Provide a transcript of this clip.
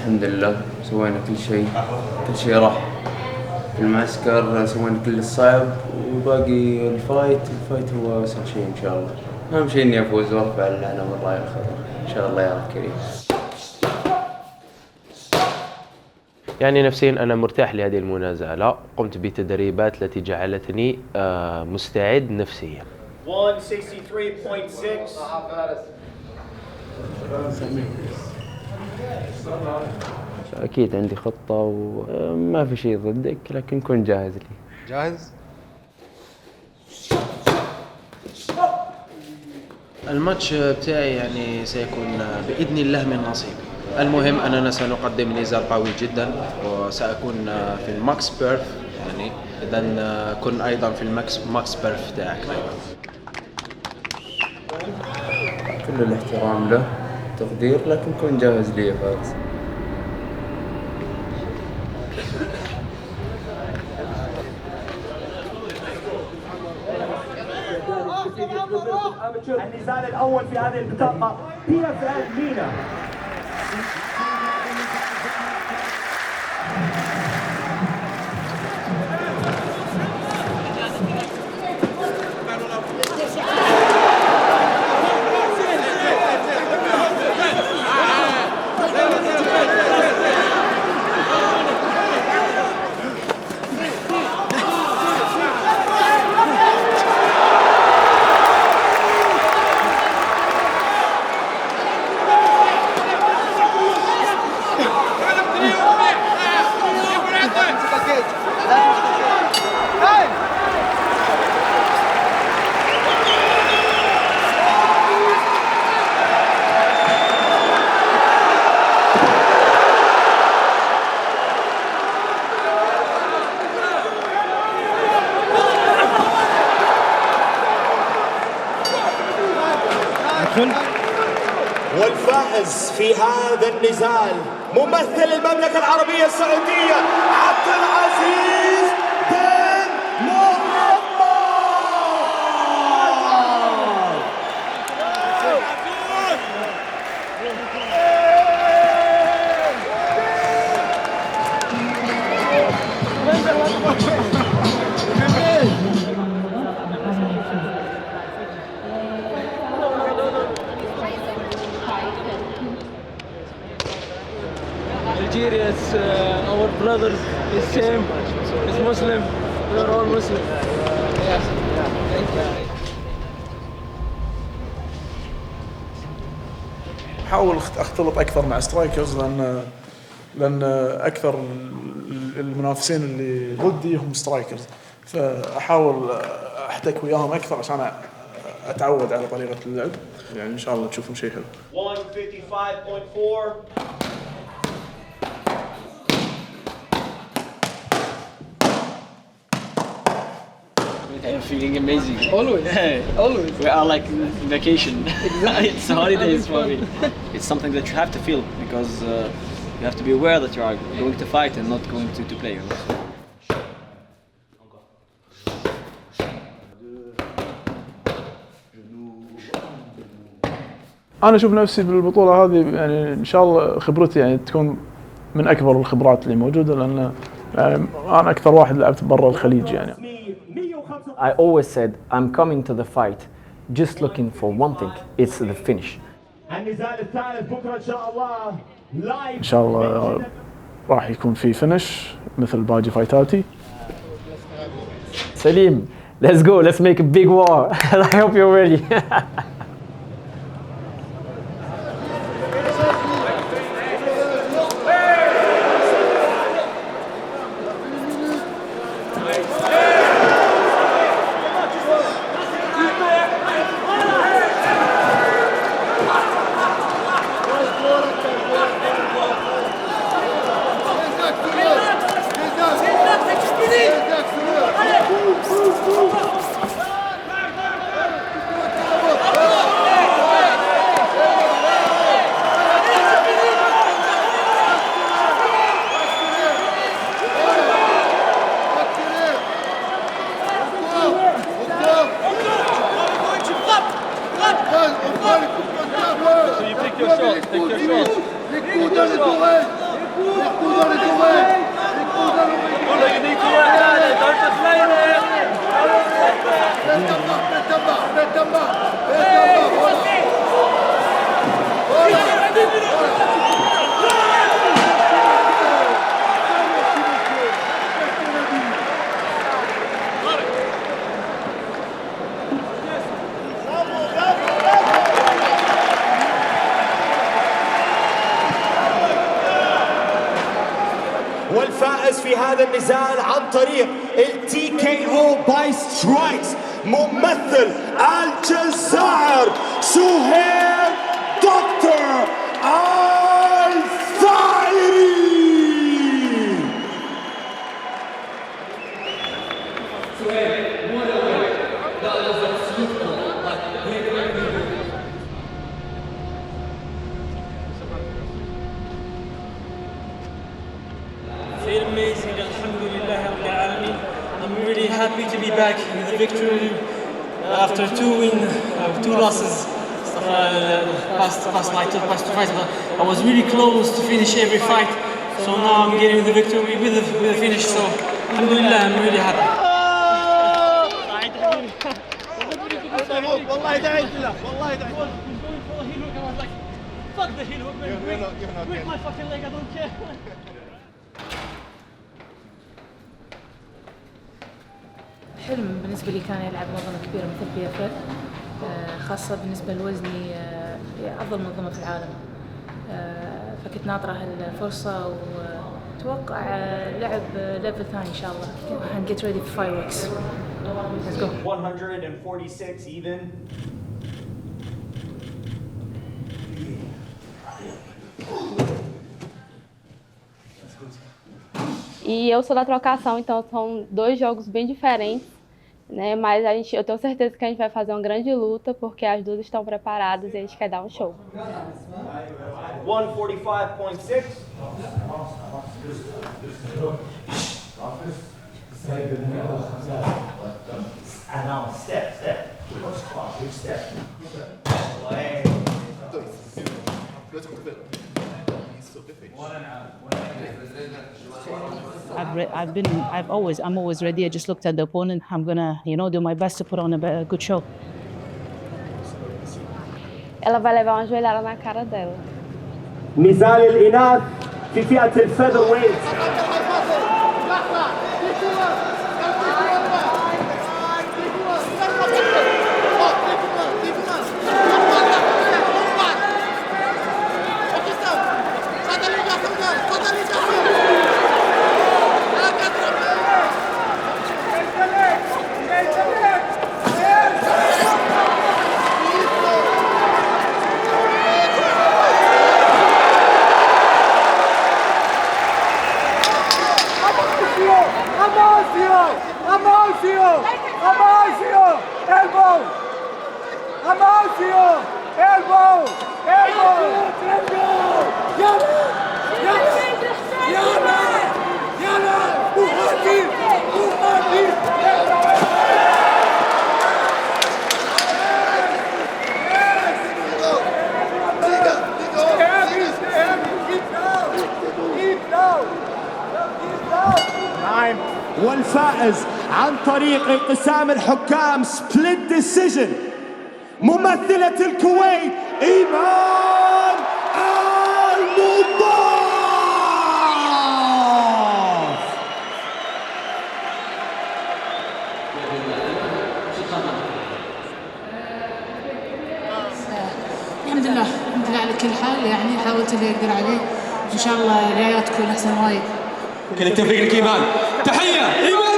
الحمد لله سوينا كل شيء راح في المعسكر، سوينا كل الصعب وباقي الفايت هو أسهل شيء إن شاء الله. أهم شيء إني أفوز وأرفع العلم الراية الخضراء إن شاء الله يا رب كريم. يعني نفسيا أنا مرتاح لهذه المنازلة، قمت بتدريبات التي جعلتني مستعد نفسيا. 163.6. أكيد عندي خطة وما في شيء ضدك، لكن كن جاهز لي. جاهز؟ الماتش بتاعي يعني سيكون بإذن الله من نصيبي. المهم أننا سنقدم نزال قوي جدا، وسأكون في الماكس بيرف، يعني إذن كن أيضا في الماكس بيرف تاعك أيضا. كل الاحترام له تقدير، لكن كن جاهز لي يا فارس. النزال الأول في هذه البطاقة PFL مينا. والفائز في هذا النزال ممثل المملكة العربية السعودية عبد العزيز بن محمد. Algeria is our brothers, is same, is Muslim, we are all Muslim. Yes. Thank you. أحاول أختلط أكثر مع سترايكرز لأن أكثر المنافسين اللي ضدي هم سترايكرز، فأحاول أحتك وياهم أكثر عشان أتعود على طريقة اللعب. يعني إن شاء الله تشوفون شيء حلو. 155.4. I'm feeling amazing. Always. Always. We are like in vacation. It's holidays for me. It's something that you have to feel because you have to be aware that you are going to fight and not going to play. أنا أشوف نفسي بالبطولة هذه يعني إن شاء الله خبرتي يعني تكون من أكبر الخبرات اللي موجودة، لأن يعني أنا أكثر واحد لعبت برا الخليج يعني. I always said I'm coming to the fight just looking for one thing, it's the finish. النزال الثالث بكرة إن شاء الله لايف. إن شاء الله راح يكون في فينش مثل باقي فايتاتي. Salim, let's go, let's make a big war. I hope you're ready. So you pick your shot, pick your shot. والفائز في هذا النزال عن طريق TKO by strikes ممثل الجزائر سهيل دكتور الثائري. Feel amazing, alhamdulillah rabbil alamin. I'm really happy to be back with a victory after two losses. Past two fights. I was really close to finish every fight, so now I'm getting the victory with the finish. So alhamdulillah, I'm really happy. والله دعيت له والله دعيت له. Fuck the heel hook, man. Break my fucking leg, I don't care. حلم بالنسبة لي كان يلعب منظمة كبيرة مثل PFL، خاصة بالنسبة لوزني أفضل منظمة في العالم، فكنت ناطرة هالفرصة وأتوقع لعب ليفل ثاني إن شاء الله. And get ready for fireworks. Let's go. 146 even. E eu sou da trocação, então são dois jogos bem diferentes, né? Mas eu tenho certeza que a gente vai fazer uma grande luta, porque as duas estão preparadas e a gente quer dar um show. 145.6. I'm always ready. I just looked at the opponent. I'm gonna, do my best to put on a good show. Ela vai levar uma joelhada na cara dela. نزال الإناث في فئة الفيذر ويت. Amalcio! Elbow! Amalcio! Elbow! Elbow! Yalla! Buhati! والفائز عن طريق انقسام الحكام سبليت ديسيجن ممثلة الكويت إيمان المضاف. الحمد لله على كل حال، يعني حاولت اللي اقدر عليه، ان شاء الله الجايات تكون احسن وايد. كل التوفيق لك إيمان. تحية إيمان.